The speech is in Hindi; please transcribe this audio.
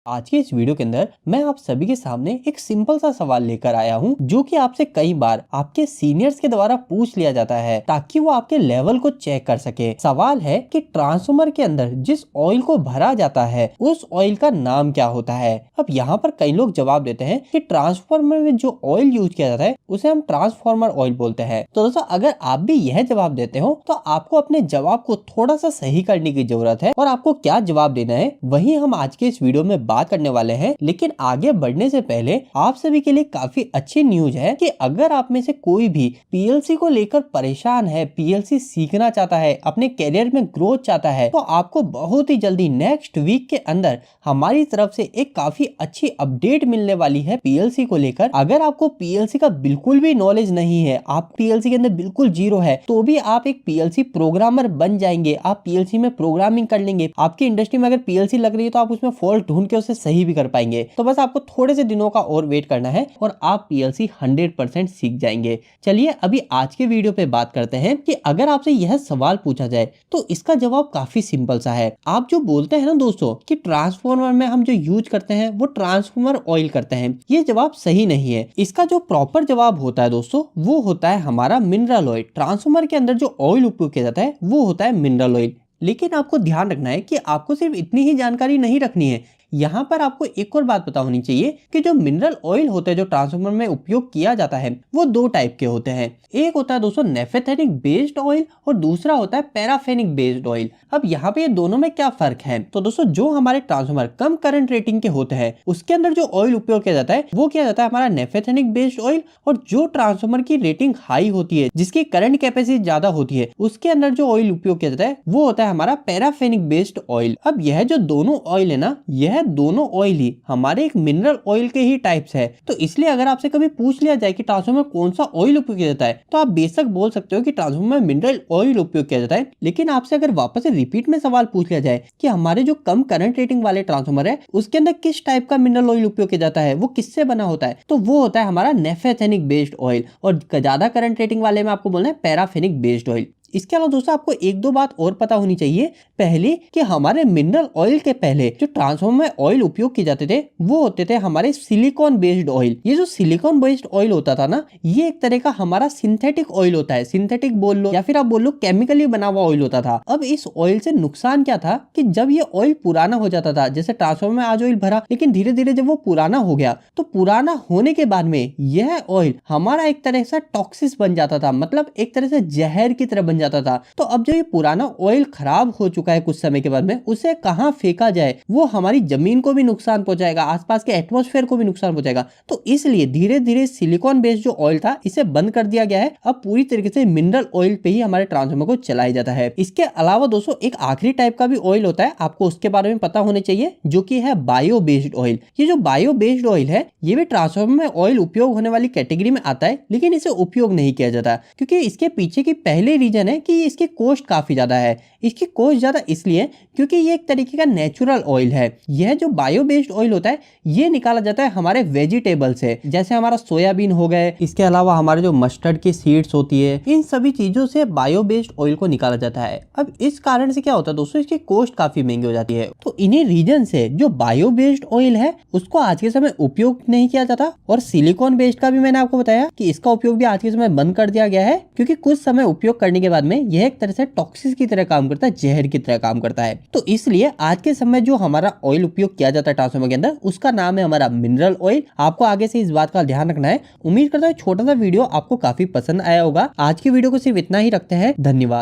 आज के इस वीडियो के अंदर मैं आप सभी के सामने एक सिंपल सा सवाल लेकर आया हूं जो कि आपसे कई बार आपके सीनियर्स के द्वारा पूछ लिया जाता है ताकि वो आपके लेवल को चेक कर सके। सवाल है कि ट्रांसफार्मर के अंदर जिस ऑयल को भरा जाता है उस ऑयल का नाम क्या होता है। अब यहाँ पर कई लोग जवाब देते हैं कि ट्रांसफार्मर में जो ऑयल यूज किया जाता है उसे हम ट्रांसफार्मर ऑयल बोलते हैं। तो दोस्तों अगर आप भी यह जवाब देते हो तो आपको अपने जवाब को थोड़ा सा सही करने की जरूरत है और आपको क्या जवाब देना है वही हम आज के इस वीडियो में बात करने वाले हैं। लेकिन आगे बढ़ने से पहले आप सभी के लिए काफी अच्छी न्यूज है कि अगर आप में से कोई भी पीएलसी को लेकर परेशान है, पीएलसी सीखना चाहता है, अपने करियर में ग्रोथ चाहता है, तो आपको बहुत ही जल्दी नेक्स्ट वीक के अंदर हमारी तरफ से एक काफी अच्छी अपडेट मिलने वाली है पीएलसी को लेकर। अगर आपको पीएलसी का बिल्कुल भी नॉलेज नहीं है, आप पीएलसी के अंदर बिल्कुल जीरो है, तो भी आप एक पीएलसी प्रोग्रामर बन जाएंगे। आप पीएलसी में प्रोग्रामिंग कर लेंगे। आपकी इंडस्ट्री में अगर पीएलसी लग रही है तो आप उसमें फॉल्ट ढूंढ के उसे सही भी कर पाएंगे। तो बस आपको थोड़े से दिनों का और वेट करना है और आप पीएलसी 100% सीख जाएंगे। चलिए अभी आज के वीडियो पे बात करते हैं कि अगर आपसे यह सवाल पूछा जाए तो इसका जवाब काफी सिंपल सा है। आप जो बोलते हैं ना दोस्तों कि ट्रांसफार्मर में हम जो यूज करते हैं वो ट्रांसफार्मर ऑयल करते हैं, ये जवाब सही नहीं है। इसका जो प्रॉपर जवाब होता है दोस्तों वो होता है हमारा मिनरल ऑयल। ट्रांसफार्मर के अंदर जो ऑयल उपयोग किया जाता है वो होता है मिनरल ऑयल। लेकिन आपको ध्यान रखना है कि आपको सिर्फ इतनी ही जानकारी नहीं रखनी है, यहाँ पर आपको एक और बात पता होनी चाहिए कि जो मिनरल ऑयल होते हैं जो ट्रांसफार्मर में उपयोग किया जाता है वो दो टाइप के होते हैं। एक होता है दोस्तों नेफेथेनिक बेस्ड ऑयल और दूसरा होता है पैराफेनिक बेस्ड ऑयल। अब यहाँ पे ये दोनों में क्या फर्क है? तो दोस्तों जो हमारे ट्रांसफार्मर कम करंट रेटिंग के होते हैं उसके अंदर जो ऑयल उपयोग किया जाता है वो किया जाता है हमारा नेफेथेनिक बेस्ड ऑयल, और जो ट्रांसफार्मर की रेटिंग हाई होती है, जिसकी करंट कैपेसिटी ज्यादा होती है, उसके अंदर जो ऑयल उपयोग किया जाता है वो होता है हमारा पैराफेनिक बेस्ड ऑयल। अब यह जो दोनों ऑयल है ना, यह दोनों ऑयल ही हमारे एक मिनरल ऑयल के ही टाइप्स है। तो इसलिए अगर आपसे कभी पूछ लिया जाए कि ट्रांसफार्मर में कौन सा ऑयल उपयोग किया जाता है तो आप बेशक बोल सकते हो कि ट्रांसफार्मर में मिनरल ऑयल उपयोग किया जाता है। लेकिन आपसे अगर वापस से रिपीट में सवाल पूछ लिया जाए कि हमारे जो कम करंट रेटिंग वाले ट्रांसफार्मर है उसके अंदर किस टाइप का मिनरल ऑयल उपयोग किया जाता है, वो किससे बना होता है, तो वो होता है हमारा नेफेथेनिक बेस्ड ऑयल। और ज्यादा करंट रेटिंग वाले में आपको बोलना है पैराफेनिक बेस्ड ऑयल। इसके अलावा दोस्तों आपको एक दो बात और पता होनी चाहिए। पहले कि हमारे मिनरल ऑयल के पहले जो ट्रांसफार्मर में ऑयल उपयोग किए जाते थे वो होते थे हमारे सिलिकॉन बेस्ड ऑयल। ये जो सिलिकॉन बेस्ड ऑयल होता था ना, ये एक तरह का हमारा सिंथेटिक ऑयल होता है। सिंथेटिक बोल लो या फिर आप बोल लो केमिकली बना हुआ ऑयल होता था। अब इस ऑयल से नुकसान क्या था कि जब ये ऑयल पुराना हो जाता था, जैसे ट्रांसफार्मर में आज ऑयल भरा, लेकिन धीरे धीरे जब वो पुराना हो गया तो पुराना होने के बाद में यह ऑयल हमारा एक तरह से टॉक्सिस बन जाता था, मतलब एक तरह से जहर की तरह जाता था। तो अब जब ये पुराना ऑयल खराब हो चुका है कुछ समय के बाद में, उसे कहां फेंका जाए, वो हमारी जमीन को भी नुकसान पहुंचाएगा, आसपास के एटमॉस्फेयर को भी नुकसान पहुंचाएगा। तो इसलिए धीरे धीरे सिलिकॉन बेस्ड जो ऑयल था इसे बंद कर दिया गया है। अब पूरी तरीके से मिनरल ऑयल पे ही हमारे ट्रांसफार्मर को चलाया जाता है। इसके अलावा दोस्तों एक आखिरी टाइप का भी ऑयल होता है, आपको उसके बारे में पता होने चाहिए, जो कि है बायो बेस्ड ऑयल। ये जो बायो बेस्ड ऑयल है ये भी ट्रांसफार्मर में ऑयल उपयोग होने वाली कैटेगरी में आता है, लेकिन इसे उपयोग नहीं किया जाता क्योंकि इसके पीछे की पहले रीजन है कि इसकी कॉस्ट काफी ज्यादा है। इसकी कॉस्ट ज्यादा इसलिए क्योंकि ये एक तरीके का नेचुरल ऑयल है। यह जो बायो बेस्ड ऑयल होता है ये निकाला जाता है हमारे वेजिटेबल से, जैसे हमारा सोयाबीन हो गए, इसके अलावा हमारे जो मस्टर्ड की सीड्स होती है, इन सभी चीजों से बायो बेस्ड ऑयल को निकाला जाता है। अब इस कारण से क्या होता है दोस्तों, इसकी कॉस्ट काफी महंगी हो जाती है। तो इन्हीं रीजन से जो बायो बेस्ड ऑयल है उसको आज के समय उपयोग नहीं किया जाता। और सिलिकॉन बेस्ड का भी मैंने आपको बताया कि इसका उपयोग भी आज के समय बंद कर दिया गया है, क्योंकि कुछ समय उपयोग करने के बाद में यह एक तरह से टॉक्सिस की तरह काम करता है, जहर की तरह काम करता है। तो इसलिए आज के समय जो हमारा ऑयल उपयोग किया जाता है ट्रांसफार्मर के अंदर उसका नाम है हमारा मिनरल ऑयल। आपको आगे से इस बात का ध्यान रखना है। उम्मीद करता हूँ छोटा सा वीडियो आपको काफी पसंद आया होगा। आज की वीडियो को सिर्फ इतना ही रखते हैं। धन्यवाद।